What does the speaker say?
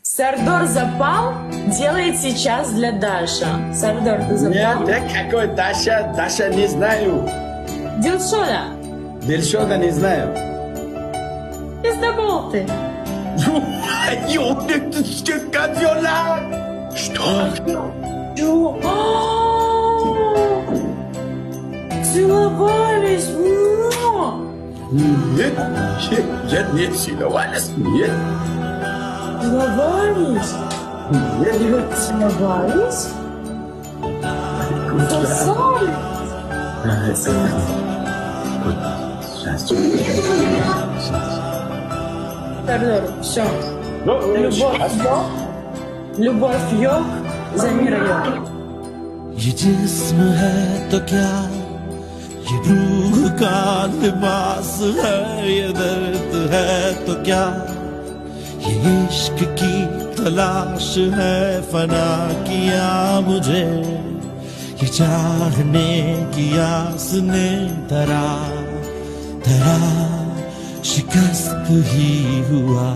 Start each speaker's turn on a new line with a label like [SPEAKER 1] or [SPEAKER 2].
[SPEAKER 1] Сардор запал, делает сейчас для Даша. Сардор, ты запал?
[SPEAKER 2] Нет, какой Даша? Даша не знаю.
[SPEAKER 1] Дилшода,
[SPEAKER 2] Дильшода не знаю.
[SPEAKER 1] пиздобол ты.
[SPEAKER 2] Козёла! Что?
[SPEAKER 1] Чё? Целовались?
[SPEAKER 2] Нет, нет, целовались, нет.
[SPEAKER 1] Целовались?
[SPEAKER 2] Нет.
[SPEAKER 1] Вы целовались? Сосали? Сардор, все. Любовь йог, Замира йог.
[SPEAKER 3] ये जिस्म है तो क्या, ये रूह का लिबास है, ये दर्द है तो क्या, ये इश्क की तलाश है, फना किया मुझे ये चाहने की आस ने धरा धरा शिकस्त ही हुआ।